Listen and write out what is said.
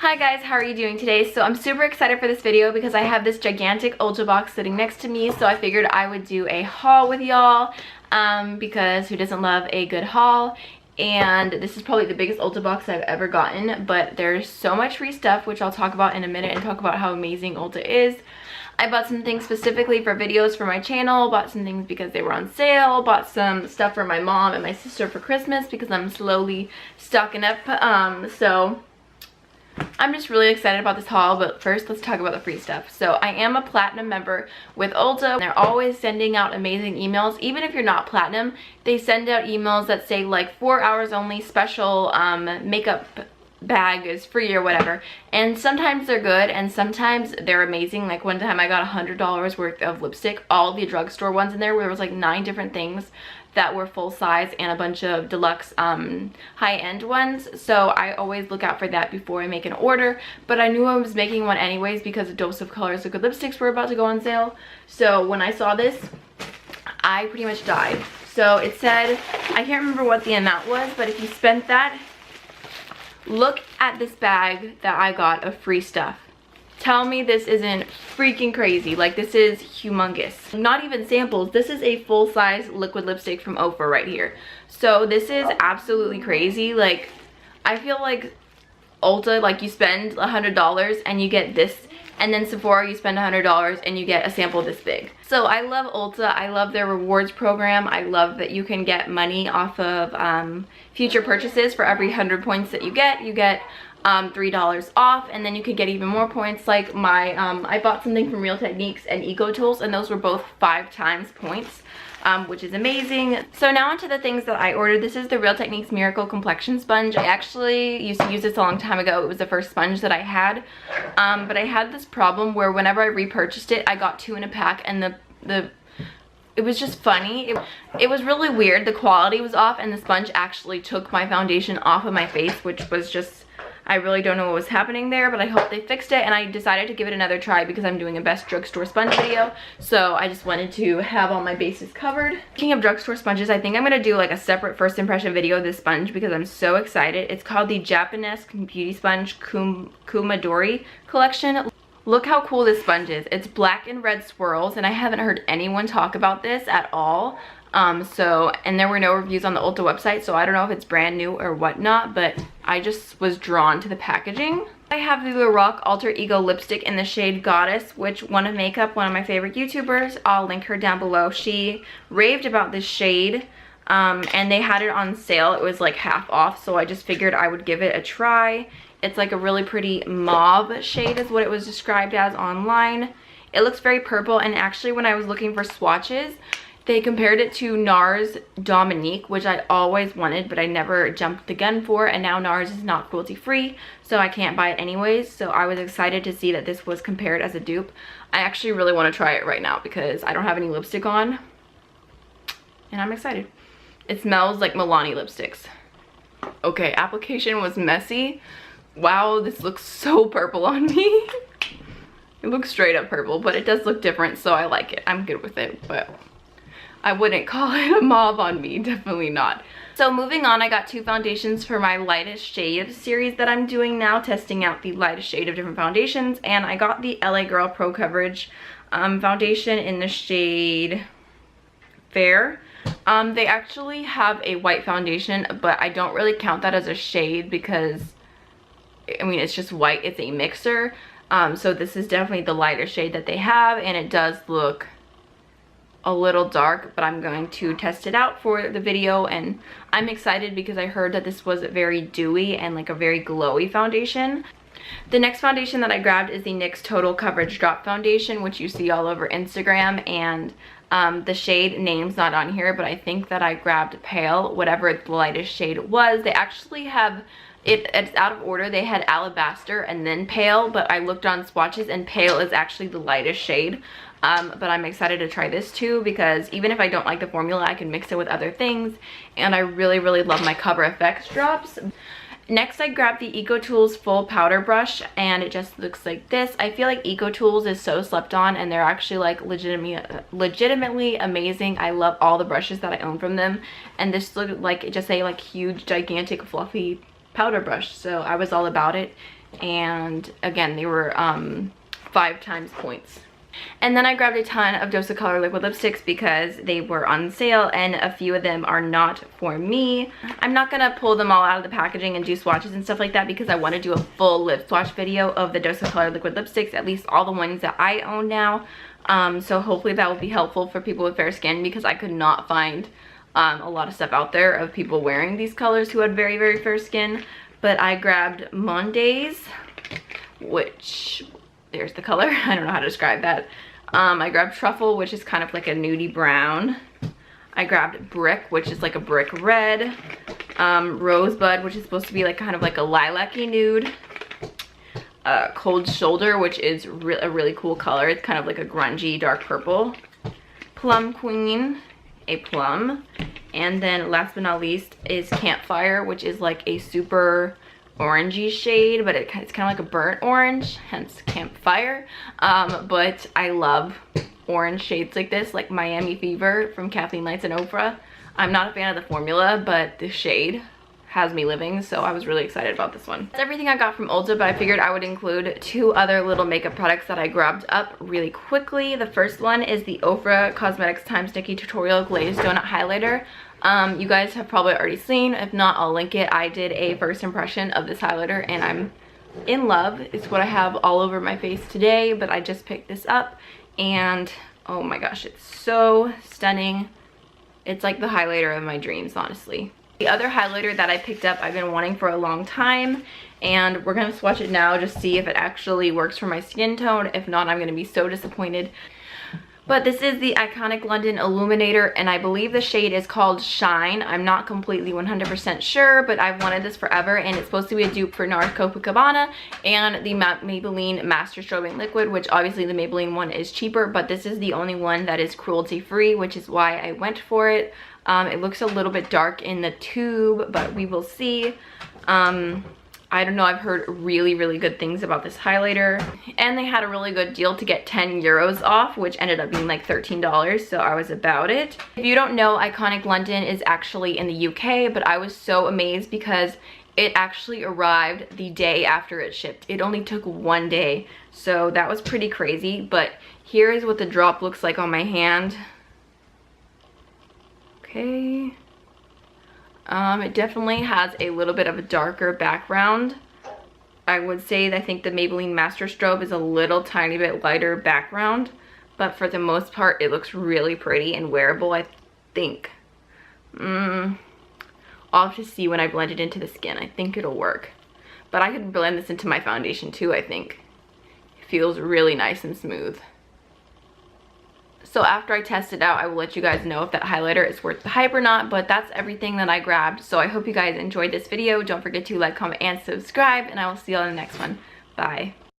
Hi guys, how are you doing today? So I'm super excited for this video because I have this gigantic Ulta box sitting next to me, so I figured I would do a haul with y'all because who doesn't love a good haul? And this is probably the biggest Ulta box I've ever gotten, but there's so much free stuff, which I'll talk about in a minute and talk about how amazing Ulta is. I bought some things specifically for videos for my channel, bought some things because they were on sale, bought some stuff for my mom and my sister for Christmas because I'm slowly stocking up, so I'm just really excited about this haul. But first, let's talk about the free stuff. So I am a platinum member with Ulta. They're always sending out amazing emails. Even if you're not platinum, they send out emails that say like 4 hours only special makeup bag is free or whatever, and sometimes they're good and sometimes they're amazing. Like one time I got $100 worth of lipstick, all the drugstore ones in there, where there was like 9 different things that were full size and a bunch of deluxe high-end ones. So I always look out for that before I make an order, but I knew I was making one anyways because a Dose of Colors Liquid lipsticks were about to go on sale. So when I saw this, I pretty much died. So it said, I can't remember what the amount was, but if you spent that, look at this bag that I got of free stuff. Tell me this isn't freaking crazy. Like, this is humongous. Not even samples. This is a full-size liquid lipstick from Ofra right here. So this is absolutely crazy. Like, I feel like Ulta, like, you spend $100 and you get this, and then Sephora, you spend $100 and you get a sample this big. So I love Ulta. I love their rewards program. I love that you can get money off of future purchases. For every 100 points that you get $3 off, and then you could get even more points. Like my I bought something from Real Techniques and Eco Tools, and those were both 5 times points, which is amazing. So now onto the things that I ordered. This is the Real Techniques Miracle Complexion Sponge. I actually used to use this a long time ago. It was the first sponge that I had, but I had this problem where whenever I repurchased it, I got 2 in a pack, and it was just funny. It was really weird. The quality was off, and the sponge actually took my foundation off of my face, which was just, I really don't know what was happening there, but I hope they fixed it. And I decided to give it another try because I'm doing a best drugstore sponge video, so I just wanted to have all my bases covered. Speaking of drugstore sponges, I think I'm gonna do like a separate first impression video of this sponge because I'm so excited. It's called the Japanese Beauty Sponge Kumadori collection. Look how cool this sponge is. It's black and red swirls, and I haven't heard anyone talk about this at all. And there were no reviews on the Ulta website, so I don't know if it's brand new or whatnot, but I just was drawn to the packaging. I have the Loreal Alter Ego lipstick in the shade Goddess, which one of my favorite YouTubers, I'll link her down below. She raved about this shade, and they had it on sale. It was like half off, so I just figured I would give it a try. It's like a really pretty mauve shade is what it was described as online. It looks very purple, and actually when I was looking for swatches, they compared it to Nars Dominique, which I always wanted, but I never jumped the gun for, and now Nars is not cruelty free, so I can't buy it anyways. So I was excited to see that this was compared as a dupe. I actually really want to try it right now because I don't have any lipstick on, and I'm excited. It smells like Milani lipsticks. Okay, application was messy. Wow, this looks so purple on me. It looks straight up purple, but it does look different, so I like it. I'm good with it, but I wouldn't call it a mauve on me, definitely not. So moving on, I got 2 foundations for my lightest shade series that I'm doing now, testing out the lightest shade of different foundations, and I got the LA Girl Pro Coverage foundation in the shade Fair. They actually have a white foundation, but I don't really count that as a shade because, I mean, it's just white, it's a mixer. So this is definitely the lighter shade that they have, and it does look a little dark, but I'm going to test it out for the video, and I'm excited because I heard that this was very dewy and like a very glowy foundation. The next foundation that I grabbed is the NYX Total Coverage Drop Foundation, which you see all over Instagram, and the shade name's not on here, but I think that I grabbed Pale, whatever the lightest shade was. They actually have it's out of order. They had Alabaster and then Pale, but I looked on swatches and Pale is actually the lightest shade. But I'm excited to try this too because even if I don't like the formula, I can mix it with other things, and I really love my Cover FX drops. Next, I grabbed the Eco Tools Full Powder Brush, and it just looks like this. I feel like Eco Tools is so slept on, and they're actually like legitimately amazing. I love all the brushes that I own from them, and this looked like just a like huge gigantic fluffy powder brush, so I was all about it. and again, they were 5 times points. And then I grabbed a ton of Dose of Color liquid lipsticks because they were on sale, and a few of them are not for me. I'm not gonna pull them all out of the packaging and do swatches and stuff like that because I want to do a full lip swatch video of the Dose of Color liquid lipsticks, at least all the ones that I own now. So hopefully that will be helpful for people with fair skin, because I could not find a lot of stuff out there of people wearing these colors who had very, very fair skin. But I grabbed Mondays, which, there's the color. I don't know how to describe that. I grabbed Truffle, which is kind of like a nudie brown. I grabbed Brick, which is like a brick red. Rosebud, which is supposed to be like kind of like a lilac-y nude. Cold Shoulder, which is a really cool color. It's kind of like a grungy dark purple. Plum Queen, a plum. And then last but not least is Campfire, which is like a super orangey shade, but it's kind of like a burnt orange, hence Campfire. But I love orange shades like this, like Miami Fever from Kathleen Lights and Ofra. I'm not a fan of the formula, but the shade has me living, so I was really excited about this one. That's everything I got from Ulta, but I figured I would include 2 other little makeup products that I grabbed up really quickly. The first one is the Ofra Cosmetics x Nikkitutorial Glazed Donut Highlighter. You guys have probably already seen. If not, I'll link it. I did a first impression of this highlighter and I'm in love. It's what I have all over my face today, but I just picked this up and oh my gosh, it's so stunning. It's like the highlighter of my dreams, honestly. The other highlighter that I picked up, I've been wanting for a long time, and we're gonna swatch it now, just see if it actually works for my skin tone. If not, I'm gonna be so disappointed. But this is the Iconic London Illuminator, and I believe the shade is called Shine. I'm not completely 100% sure, but I've wanted this forever, and it's supposed to be a dupe for Nars Copacabana and the Maybelline Master Strobing Liquid, which obviously the Maybelline one is cheaper, but this is the only one that is cruelty-free, which is why I went for it. It looks a little bit dark in the tube, but we will see. I don't know, I've heard really, really good things about this highlighter, and they had a really good deal to get 10 euros off, which ended up being like $13, so I was about it. If you don't know, Iconic London is actually in the UK, but I was so amazed because it actually arrived the day after it shipped. It only took 1 day, so that was pretty crazy. But here is what the drop looks like on my hand. Okay. It definitely has a little bit of a darker background. I would say that I think the Maybelline Master Strobe is a little tiny bit lighter background, but for the most part it looks really pretty and wearable, I think. I'll have to see when I blend it into the skin. I think it'll work. But I could blend this into my foundation too, I think. It feels really nice and smooth. So after I test it out, I will let you guys know if that highlighter is worth the hype or not, but that's everything that I grabbed. So I hope you guys enjoyed this video. Don't forget to like, comment, and subscribe, and I will see you on the next one. Bye.